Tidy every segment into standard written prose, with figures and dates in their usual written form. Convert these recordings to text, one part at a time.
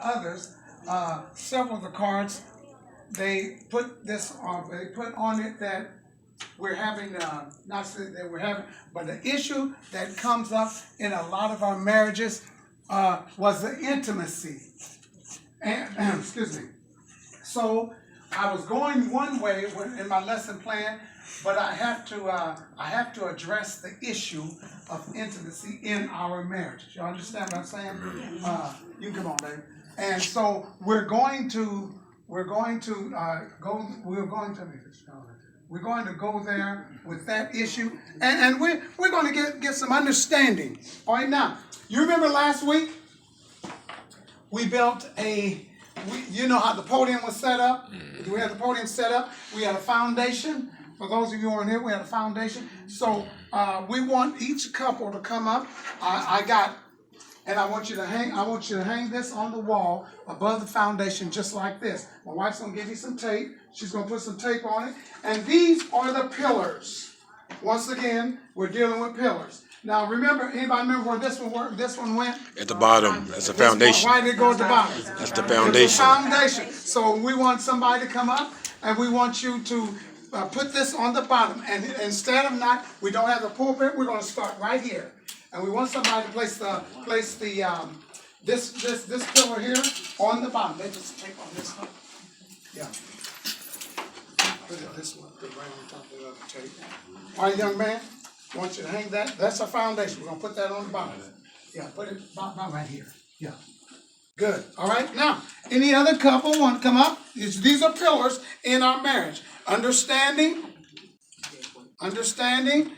others, several of the cards, they put this on. They put on it that we're having, not that we're having, but the issue that comes up in a lot of our marriages was the intimacy. And excuse me. So I was going one way in my lesson plan, but I have to address the issue of intimacy in our marriage. You understand what I'm saying? You come on, baby. And so we're going to go there with that issue, and we're going to get some understanding. All right, now you remember last week we built you know how the podium was set up. We had the podium set up. We had a foundation. For those of you who aren't here, we had a foundation. So we want each couple to come up. I want you to hang this on the wall above the foundation, just like this. My wife's gonna give you some tape. She's gonna put some tape on it. And these are the pillars. Once again, we're dealing with pillars. Now remember, anybody remember where this one went? At the bottom. That's the foundation. Why did it go at the bottom? That's the foundation. It's the foundation. So we want somebody to come up, and we want you to put this on the bottom. And instead of we don't have the pulpit. We're going to start right here, and we want somebody to place this pillar here on the bottom. They just take on this one. Yeah. Put it this one. Put it right on top of the other tape. All right, young man. I want you to hang that. That's our foundation. We're going to put that on the bottom. Yeah, put it about right here. Yeah. Good. All right. Now, any other couple want to come up? These are pillars in our marriage. Understanding.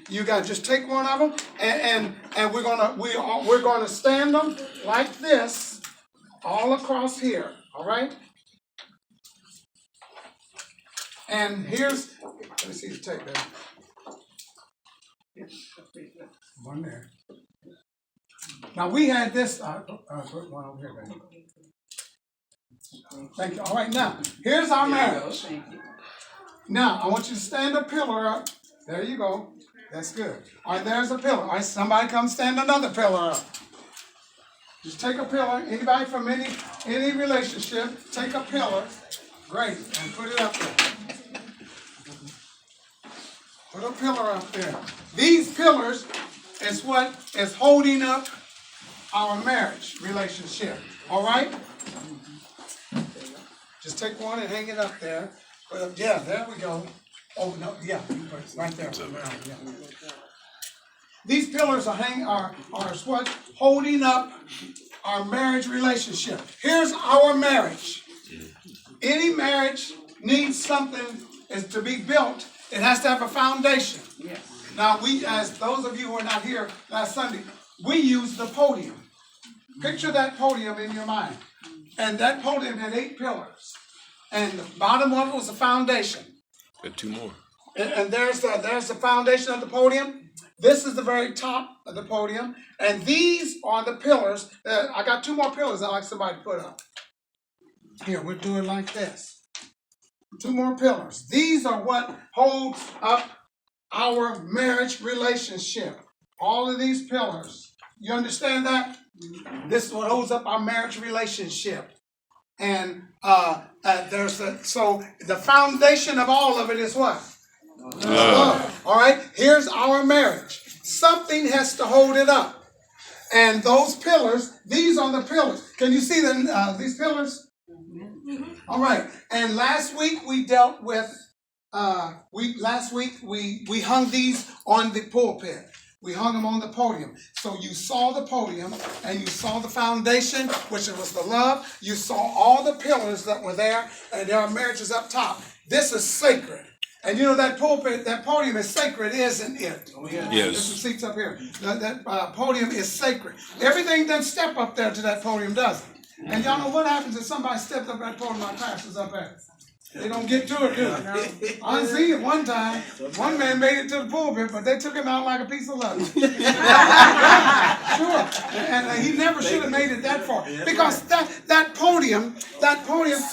You got to just take one of them, and we're gonna stand them like this all across here. All right. And let me see the tape there. One there. Now we had this. Put one over here, baby. Thank you. All right, now here's our marriage. Now I want you to stand a pillar up. There you go. That's good. All right, there's a pillar. All right, somebody come stand another pillar up. Just take a pillar. Anybody from any relationship, take a pillar. Great, and put it up there. Put a pillar up there. These pillars is what is holding up our marriage relationship. All right? Just take one and hang it up there. Yeah, there we go. Oh no, yeah, right there. Yeah. These pillars are what holding up our marriage relationship. Here's our marriage. Any marriage needs something to be built. It has to have a foundation. Yes. Now, as those of you who were not here last Sunday, we used the podium. Picture that podium in your mind. And that podium had 8 pillars. And the bottom one was the foundation. Got 2 more. And there's the foundation of the podium. This is the very top of the podium. And these are the pillars. I got 2 more pillars I'd like somebody to put up. Here, we'll do it like this. 2 more pillars. These are what holds up our marriage relationship. All of these pillars. You understand that? This is what holds up our marriage relationship. And so the foundation of all of it is what? Love. All right. Here's our marriage. Something has to hold it up. And those pillars, these are the pillars. Can you see these pillars? All right. And last week we dealt with, we hung these on the pulpit. We hung them on the podium. So you saw the podium and you saw the foundation, which was the love. You saw all the pillars that were there, and our marriage is up top. This is sacred. And you know that podium is sacred, isn't it? Oh, yeah. Yes. There's some seats up here. That podium is sacred. Everything doesn't step up there to that podium, does it? And y'all know what happens if somebody steps up that podium my pastor's up there? They don't get to it, do they? I seen it one time. One man made it to the pulpit, but they took him out like a piece of luggage. Sure. And he never should have made it that far. Because that podium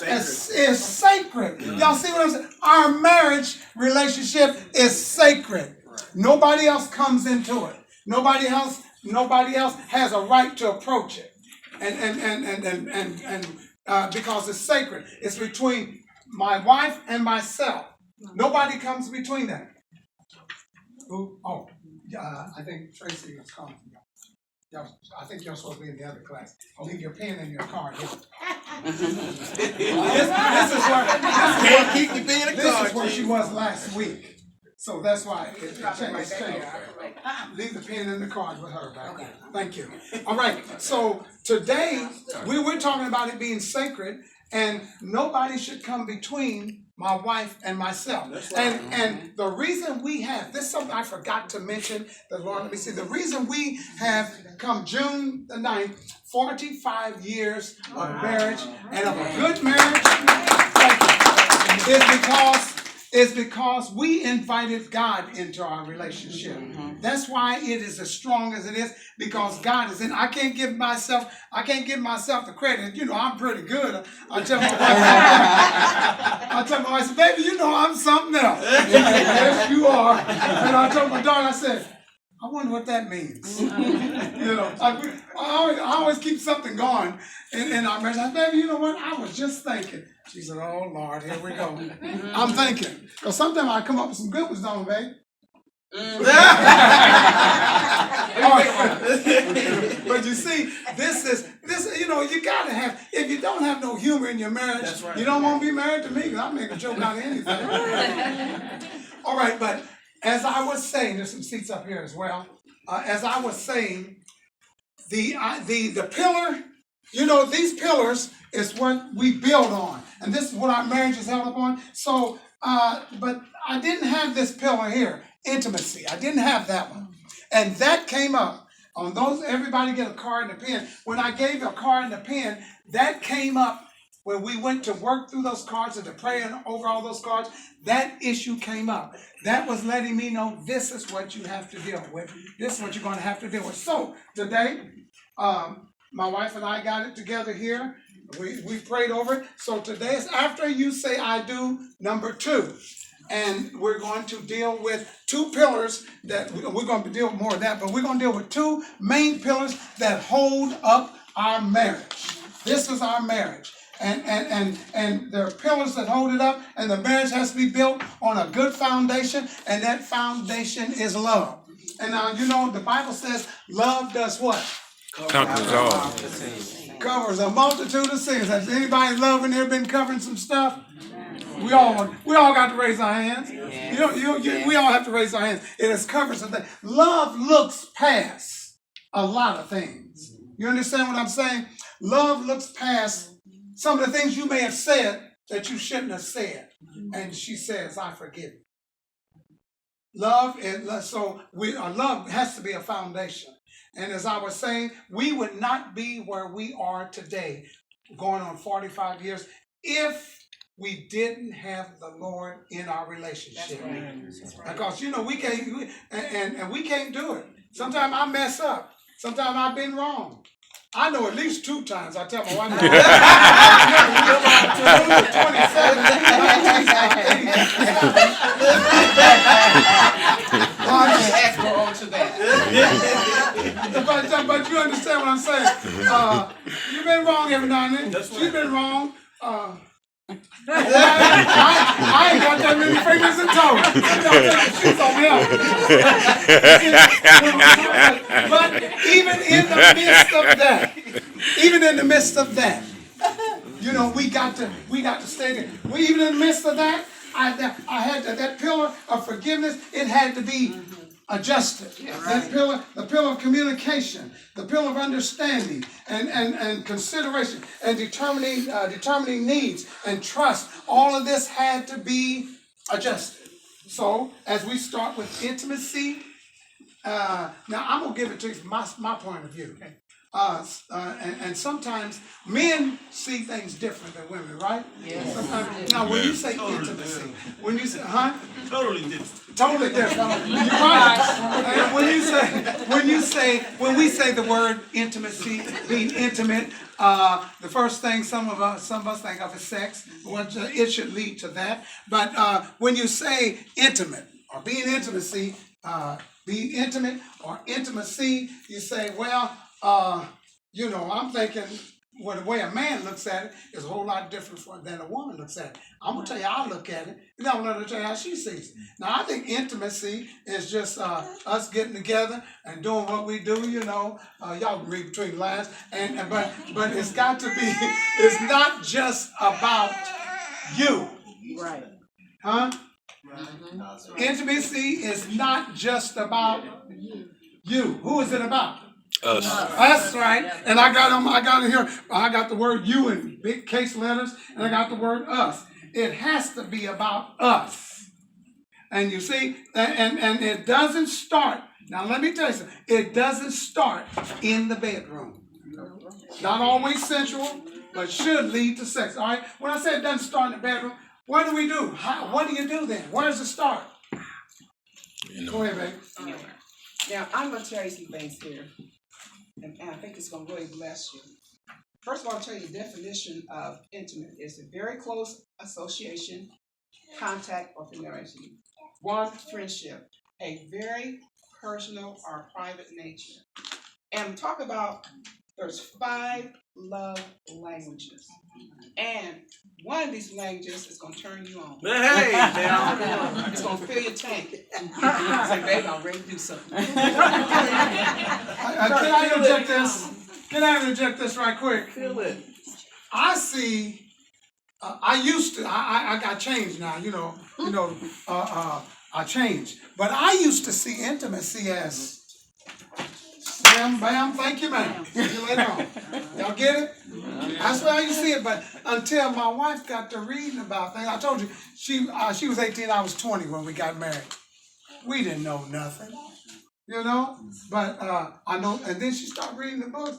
is sacred. Y'all see what I'm saying? Our marriage relationship is sacred. Nobody else comes into it. Nobody else has a right to approach it. because it's sacred. It's between my wife and myself. Nobody comes between that. Who? Oh, I think Tracy is calling. I think you're supposed to be in the other class. Leave your pen in your car. This is where she was last week. So that's why it's changed. Leave the pen in the car with her back there. Thank you. All right. So today we're talking about it being sacred, and nobody should come between my wife and myself. And the reason we have this is something I forgot to mention. The Lord, let me see. The reason we have come June the 9th, 45 years of marriage and of a good marriage is because we invited God into our relationship. That's why it is as strong as it is, because God is in. I can't give myself the credit. You know, I'm pretty good. I tell my wife, baby, you know I'm something else. Yes, you are. And I told my daughter, I said, I wonder what that means. You know, I always keep something going in our marriage. I said, baby, you know what? I was just thinking. She said, oh, Lord, here we go. I'm thinking. Because sometimes I come up with some good ones, don't I, babe? But you see, this, you know, you got to have, if you don't have no humor in your marriage, you don't want to be married to me, because I'll make a joke out of anything. All right, but as I was saying, there's some seats up here as well. As I was saying, the pillar, you know, these pillars is what we build on. And this is what our marriage is held upon. So, but I didn't have this pillar here, intimacy. I didn't have that one. And that came up on those, everybody get a card and a pen. When I gave a card and a pen, that came up when we went to work through those cards and to pray over all those cards. That issue came up. That was letting me know this is what you have to deal with. This is what you're going to have to deal with. So today, my wife and I got it together here. We prayed over it. So today is after you say I do, number 2. And we're going to deal with 2 pillars that we're going to deal with more of that, but we're going to deal with 2 main pillars that hold up our marriage. This is our marriage. And there are pillars that hold it up, and the marriage has to be built on a good foundation, and that foundation is love. And now, you know, the Bible says love does what? Conquers all. Covers a multitude of sins. Has anybody loving here been covering some stuff? We all got to raise our hands. We all have to raise our hands. It has covered something. Love looks past a lot of things. You understand what I'm saying? Love looks past some of the things you may have said that you shouldn't have said. And she says, I forgive you. Love has to be a foundation. And as I was saying, we would not be where we are today, going on 45 years, if we didn't have the Lord in our relationship. That's right. Because, you know, we can't do it. Sometimes I mess up. Sometimes I've been wrong. I know at least 2 times. I tell my wife, 27. But you understand what I'm saying? You've been wrong every now and then. She's been wrong. I ain't got that many fingers and toes. But even in the midst of that, you know, we got to stay there. Even in the midst of that, I had that pillar of forgiveness. It had to be adjusted. That pillar, the pillar of communication, the pillar of understanding and consideration and determining needs and trust. All of this had to be adjusted. So as we start with intimacy, now I'm gonna give it to you from my point of view. And sometimes men see things different than women, right? Yes. Now, when you say intimacy, when you say, totally different. Totally different. You're right. And when we say the word intimacy, being intimate, the first thing some of us think of is sex. It should lead to that. But when you say intimate or being intimate or intimacy, you say, well, You know, I'm thinking, well, the way a man looks at it is a whole lot different than a woman looks at it. I'm gonna tell you how I look at it, and I'm gonna tell you how she sees it. Now, I think intimacy is just us getting together and doing what we do. You know, y'all can read between the lines, but it's got to be. It's not just about you, Right. huh? Intimacy is not just about you. Who is it about? Us. That's right. And I got it here. I got the word you in big case letters, and I got the word us. It has to be about us. And you see, and it doesn't start. Now let me tell you something. It doesn't start in the bedroom. Not always sensual, but should lead to sex. All right. When I say it doesn't start in the bedroom, what do we do? What do you do then? Where does it start? Go ahead, baby. Now, I'm going to tell you some things here, and I think it's going to really bless you. First of all, I'll tell you the definition of intimate is a very close association, contact, or familiarity. One, friendship, a very personal or private nature. And talk about there's 5 love languages. And one of these languages is going to turn you on. Hey, now. It's going to fill your tank. Say, baby, I'm ready to do something. Can I interject this? Can I interject this right quick? Feel it. I see. I used to. I got changed now. I changed. But I used to see intimacy as bam, bam, thank you, ma'am. See you later on. Y'all get it? That's where I used to see it. But until my wife got to reading about things, I told you she was 18, I was 20 when we got married. We didn't know nothing, you know. But I know, and then she started reading the books.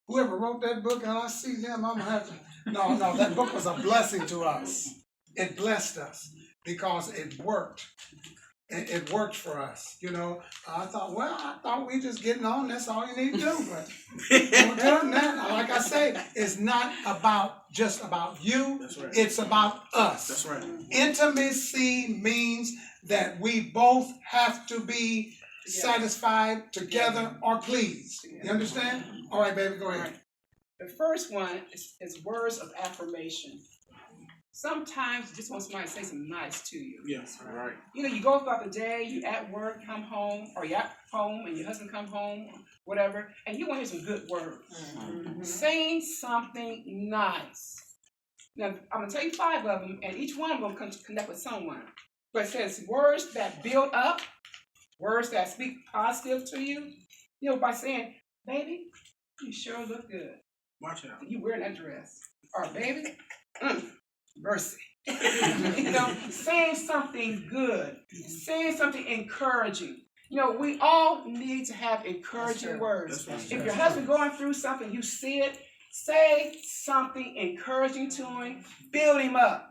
Whoever wrote that book, and I see them, I'm gonna have to. No, that book was a blessing to us. It blessed us because it worked. It worked for us, you know. I thought we just getting on. That's all you need to do. But more than that, like I say, it's not just about you. That's right. It's about us. That's right. Intimacy means that we both have to be satisfied together or pleased. You understand? All right, baby, go ahead. The first one is words of affirmation. Sometimes you just want somebody to say something nice to you. Yes, right. You know, you go throughout the day, you at work, come home, or you're at home and your husband come home, whatever, and you want to hear some good words. Mm-hmm. Saying something nice. Now, I'm going to tell you 5 of them, and each one of them will connect with someone. But it says words that build up, words that speak positive to you. You know, by saying, baby, you sure look good. Watch out. You wearing that dress. Or, baby, mercy. You know, saying something good, saying something encouraging. You know, we all need to have encouraging words. If your husband going through something, you see it, say something encouraging to him, build him up.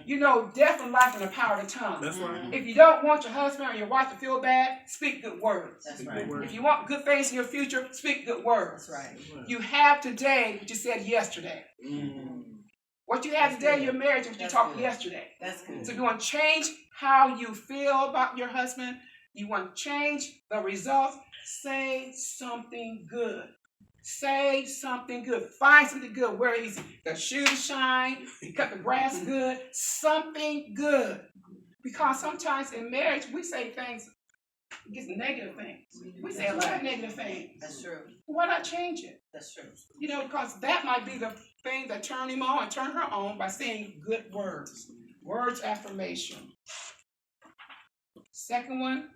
You know, death and life in the power of the tongue. That's right. If you don't want your husband or your wife to feel bad, speak good words. That's right. If you want good things in your future, speak good words. That's right. You have today what you said yesterday. What you have today in your marriage is what you talked yesterday. That's good. So if you want to change how you feel about your husband, you want to change the results, say something good. Say something good. Find something good. Where he's the shoes shine, he cut the grass good, something good. Because sometimes in marriage we say things, it gets negative things. We say a lot of negative things. That's true. Why not change it? That's true. You know, because that might be the thing that turn him on and turn her on by saying good words. Words affirmation. Second one,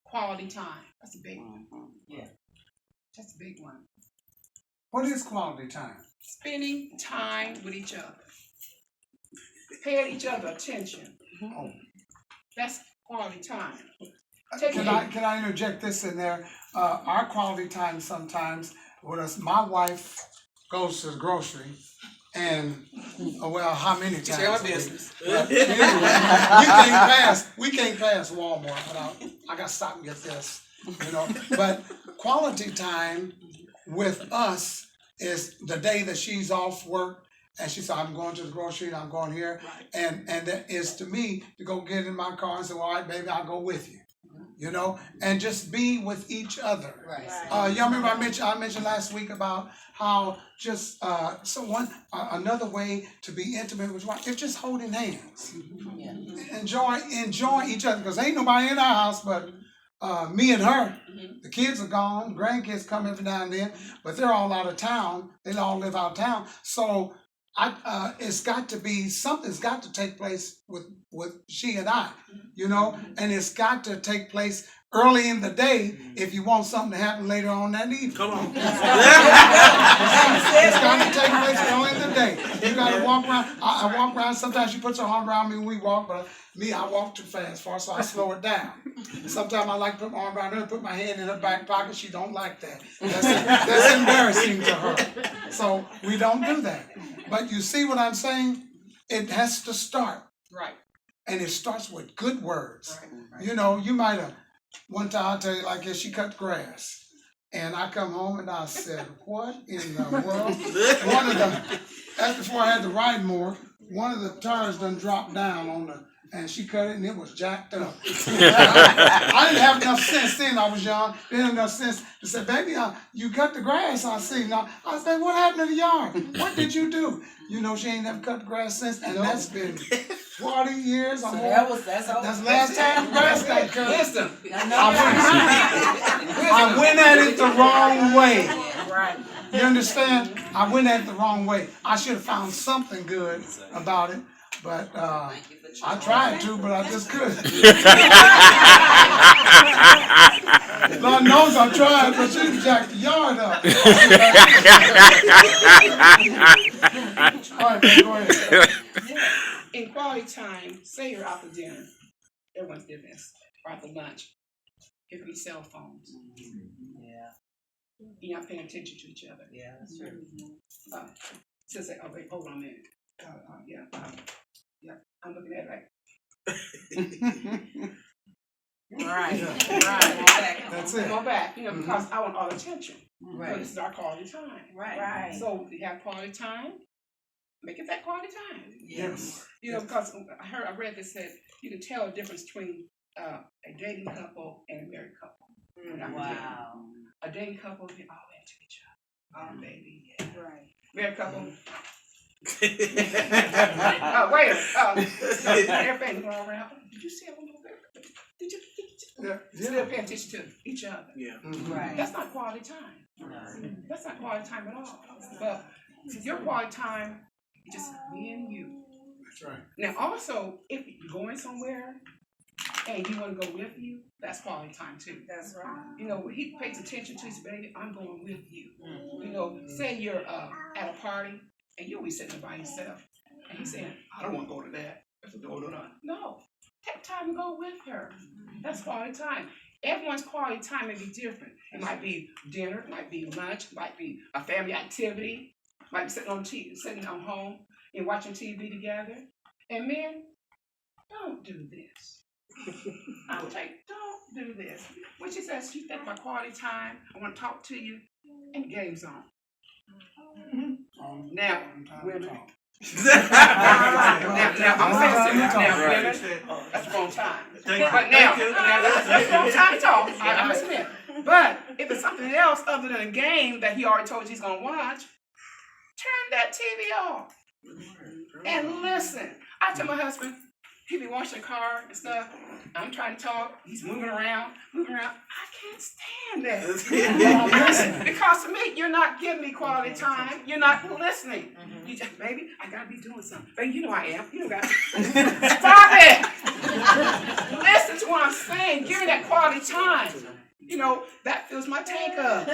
quality time. That's a big one. Yeah. That's a big one. What is quality time? Spending time with each other. Paying each other attention. Oh. That's quality time. Can I interject this in there? Our quality time sometimes with us, my wife goes to the grocery and how many times? Tell my business. We can't pass Walmart without I gotta stop and get this. You know. But quality time with us is the day that she's off work and she said, I'm going to the grocery and I'm going here. Right. And that is to me to go get in my car and say, well, all right, baby, I'll go with you. you know, and just be with each other. Right. Y'all remember I mentioned last week about how just another way to be intimate with one is just holding hands. Yeah. Enjoy each other, because ain't nobody in our house but me and her. The kids are gone, grandkids come every now and then, but they're all out of town. They all live out of town. So it's got to be, something's got to take place with she and I, you know, and it's got to take place early in the day if you want something to happen later on that evening. Come on. It's got to take place early in the day. You got to walk around. I walk around. Sometimes she puts her arm around me when we walk, but me, I walk too fast, so I slow it down. Sometimes I like to put my arm around her and put my hand in her back pocket. She don't like that. That's embarrassing to her. So we don't do that. But you see what I'm saying? It has to start. Right. And it starts with good words. Right. You know, you might have, one time I'll tell you like this, she cut the grass. And I come home and I said, what in the world? That's before I had the riding mower, one of the tires done dropped down on the, and she cut it and it was jacked up. I didn't have enough sense then, I was young, didn't have enough sense to say, baby, you cut the grass, I see. Now, I said, what happened to the yard? What did you do? You know, she ain't never cut the grass since, and that's been 40 years or more. That's That's the last time the grass got cut. Wisdom. I went at it the wrong way. Right. You understand? I went at it the wrong way. I should have found something good about it, but I tried to, but I just couldn't. Lord knows I tried, but she jacked the yard up. All right, man, go ahead. In quality time, say you're out for dinner. Everyone's business. Or out for lunch. It could be cell phones. Yeah. You're not paying attention to each other. Yeah, that's true. So say, oh wait, hold on a minute. Yeah, I'm looking at it like. Right. That's it. Go back, you know, because I want all attention. Right. So this is our quality time. Right. So we have quality time. Make it that quality time. Yes. You know, because I read this said you can tell the difference between a dating couple and a married couple. Wow. A dating couple, they all into each other. Oh, baby, yeah. Right. Married couple. Wait a minute. Everything going around. Did you see a little bit? Did you? Still pay attention to each other. Yeah. Right. That's not quality time. That's not quality time at all. But your quality time is just me and you. That's right. Now, also, if you're going somewhere and you want to go with you, that's quality time too. That's right. You know, he pays attention to his baby. I'm going with you. You know, say you're at a party and you'll be sitting there by yourself, and he's saying, "I don't want to go to that." No, take time to go with her. That's quality time. Everyone's quality time may be different. It might be dinner, it might be lunch, it might be a family activity, it might be sitting on TV, sitting on home and watching TV together. And men, don't do this. Don't do this. When she says, "You take my quality time, I want to talk to you," and game's on. Now, women. now, I'm saying now, women, that's wrong time. But now, that's wrong time to talk. I understand. But if it's something else other than a game that he already told you he's gonna watch, turn that TV off and listen. I tell my husband, he be washing the car and stuff. I'm trying to talk. He's moving around. I can't stand that. Because to me, you're not giving me quality time. You're not listening. You just, baby, I gotta be doing something. Baby, you know I am. You know that. Stop it. Listen to what I'm saying. Give me that quality time. You know, that fills my tank up.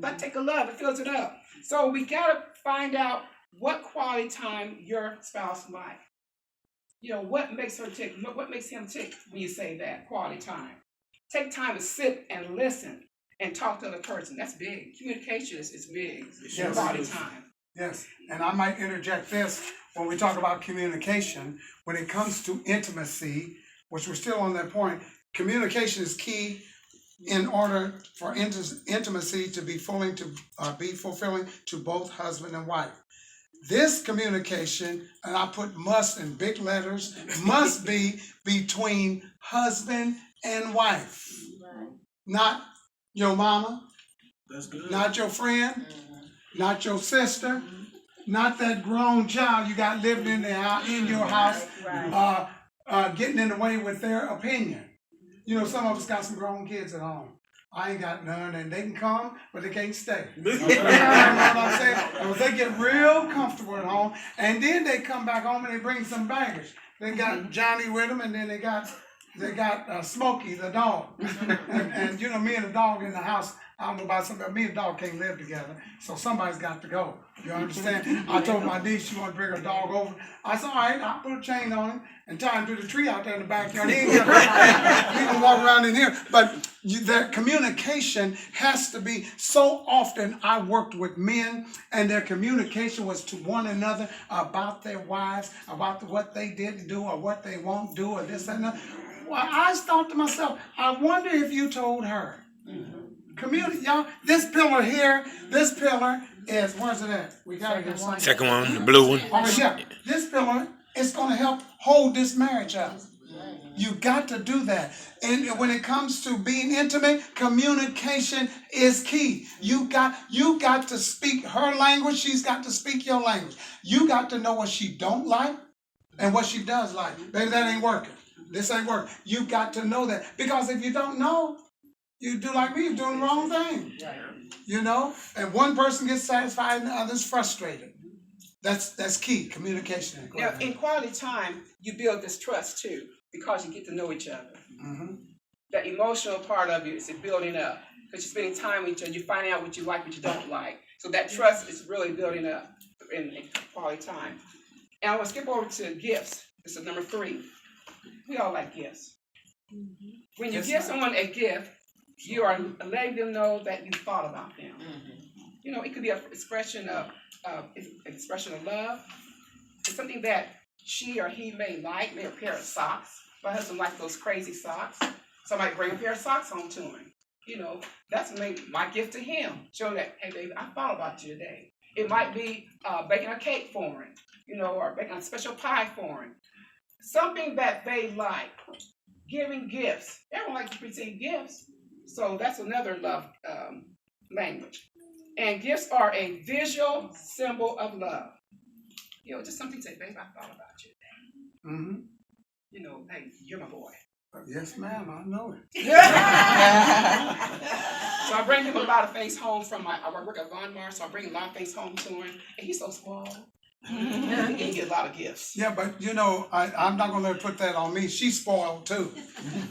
That tank of love, it fills it up. So we gotta find out what quality time your spouse likes. You know, what makes her tick? What makes him tick when you say that? Quality time. Take time to sit and listen and talk to the person. That's big. Communication is big. Yes. Quality time. Yes, and I might interject this when we talk about communication. When it comes to intimacy, which we're still on that point, communication is key in order for intimacy to be fulfilling to both husband and wife. This communication, and I put must in big letters, must be between husband and wife. Not your mama, That's good. not your friend, not your sister, not that grown child you got living in your house, getting in the way with their opinion. You know, some of us got some grown kids at home. I ain't got none, and they can come, but they can't stay. You know what I'm saying? Because they get real comfortable at home, and then they come back home and they bring some baggage. They got Johnny with them, and then they got Smokey, the dog. And you know, me and the dog in the house, I don't know about somebody, me and the dog can't live together, so somebody's got to go. You understand? I told my niece she wanted to bring her dog over. I said, all right, I'll put a chain on him and tie him to the tree out there in the backyard. He can walk around in here. But their communication has to be so often. I worked with men, and their communication was to one another about their wives, about what they didn't do or what they won't do or this and that. Well, I thought to myself, I wonder if you told her. Community, y'all, this pillar here, this pillar is, where's it at? We got it here. Second one, the blue one. Oh, yeah. This pillar is going to help hold this marriage up. You got to do that. And when it comes to being intimate, communication is key. You got to speak her language. She's got to speak your language. You got to know what she don't like and what she does like. Baby, that ain't working. This ain't working. You got to know that. Because if you don't know, you do like me, you're doing the wrong thing. You know? And one person gets satisfied and the other's frustrated. That's key, communication. Now, in quality time, you build this trust too, because you get to know each other. The emotional part of it is building up, because you're spending time with each other, you're finding out what you like, what you don't like. So that trust is really building up in quality time. And I want to skip over to gifts. This is number 3. We all like gifts. When you give someone a gift, you are letting them know that you thought about them. You know, it could be an expression of love. It's something that she or he may like, maybe a pair of socks. My husband likes those crazy socks. So I might bring a pair of socks home to him. You know, that's maybe my gift to him. Show that, hey baby, I thought about you today. It might be baking a cake for him, you know, or baking a special pie for him. Something that they like. Giving gifts. Everyone likes to receive gifts. So that's another love language. And gifts are a visual symbol of love. You know, just something to say, babe, I thought about you today. You know, hey, you're my boy. Yes, ma'am, I know it. So I bring him a lot of things home from I work at Von Mar, so I bring a lot of things home to him. And he's so spoiled. He get a lot of gifts. Yeah, but you know, I'm not gonna let her put that on me. She's spoiled too.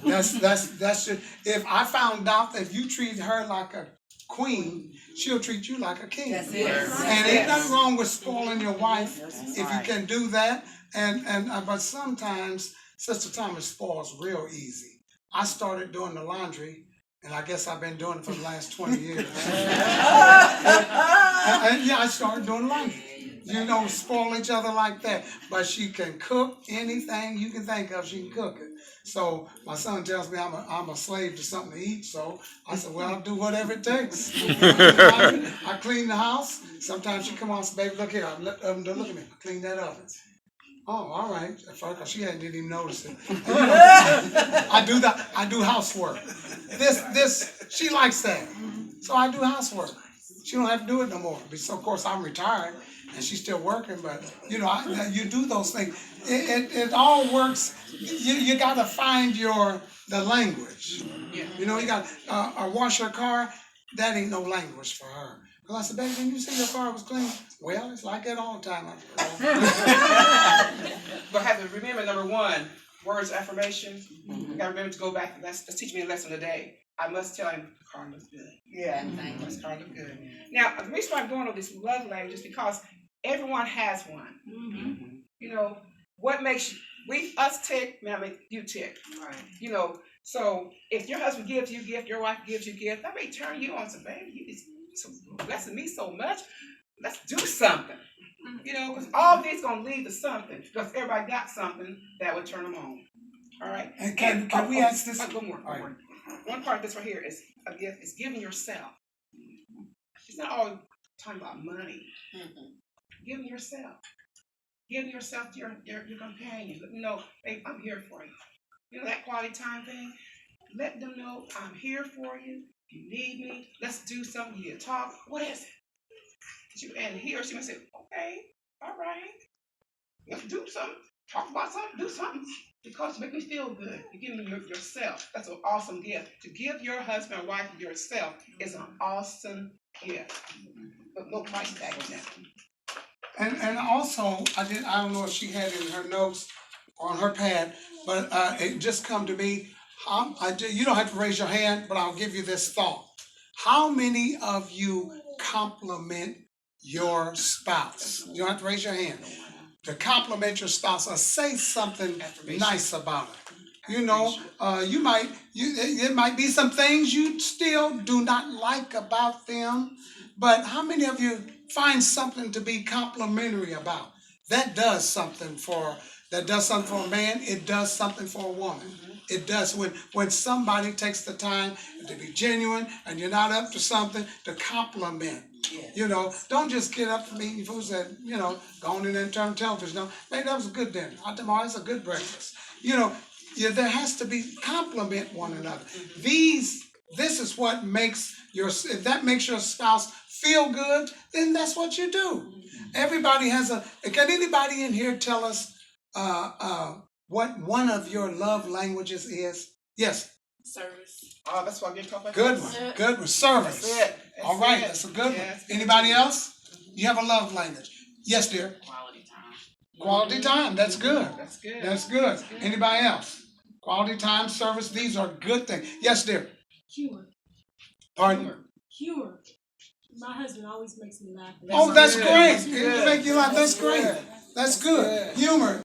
That's just, if I found out that you treat her like a queen, she'll treat you like a king. That's it. And ain't nothing wrong with spoiling your wife if you can do that. And but sometimes Sister Thomas spoils real easy. I started doing the laundry, and I guess I've been doing it for the last 20 years. And yeah, I started doing laundry. You know, spoil each other like that. But she can cook anything you can think of, she can cook it. So my son tells me I'm a slave to something to eat. So I said, well, I'll do whatever it takes. I clean the house. Sometimes she come on and say, baby, look here. Look at me. I clean that oven. Oh, all right. Because she didn't even notice it. And, you know, I do housework. She likes that. So I do housework. She don't have to do it no more. So of course I'm retired. And she's still working, but you know, you do those things. It all works. You got to find the language. You know, you got wash her car. That ain't no language for her. Because I said, baby, didn't you say your car was clean? Well, it's like that all the time. But have to remember, number 1, words of affirmation. You got to remember to go back. Let's teach me a lesson today. I must tell him the car looks good. Yeah. This car looks good. Now, the reason why I'm going on this love language is because everyone has one. You know, what makes us tick, may I make you tick. Right. You know, so if your husband gives you a gift, your wife gives you a gift, that may turn you on to, baby, you just blessing me so much. Let's do something. You know, because all these gonna lead to something. Because everybody got something that would turn them on. All right. And can we ask this? One more. One part of this right here is a gift is giving yourself. It's not all talking about money. Giving yourself. Giving yourself to your companion. You know, hey, I'm here for you. You know that quality time thing? let them know I'm here for you. If you need me, let's do something. You talk. What is it? And he or she may say, okay, all right. Let's do something. Talk about something. Do something. Because you make me feel good. You're giving me yourself. That's an awesome gift. To give your husband or wife yourself is an awesome gift. But no price tag on that. And also, I don't know if she had it in her notes or on her pad, but it just come to me. You don't have to raise your hand, but I'll give you this thought. How many of you compliment your spouse? You don't have to raise your hand. To compliment your spouse or say something nice about it. You know, it might be some things you still do not like about them, but how many of you find something to be complimentary about? That does something for a man. It does something for a woman. It does when somebody takes the time to be genuine and you're not up to something to compliment. You know, don't just get up to me and said, you know, go on in there and turn television. No, hey, that was a good dinner. Tomorrow it's a good breakfast. You know, there has to be compliment one another. This is what makes if that makes your spouse feel good, then that's what you do. Everybody can anybody in here tell us what one of your love languages is? Yes. Service. Oh, that's why I'm getting talking about. Good one. Service. That's it. All right, that's a good one. Anybody else? You have a love language? Yes, dear. Quality time. Quality time. That's good. That's good. That's good. Anybody else? Quality time, service. These are good things. Yes, dear. Humor. Pardon? Humor. My husband always makes me laugh. Oh, that's good. great. That's It good. make you laugh. That's great. good. That's good. good. Humor.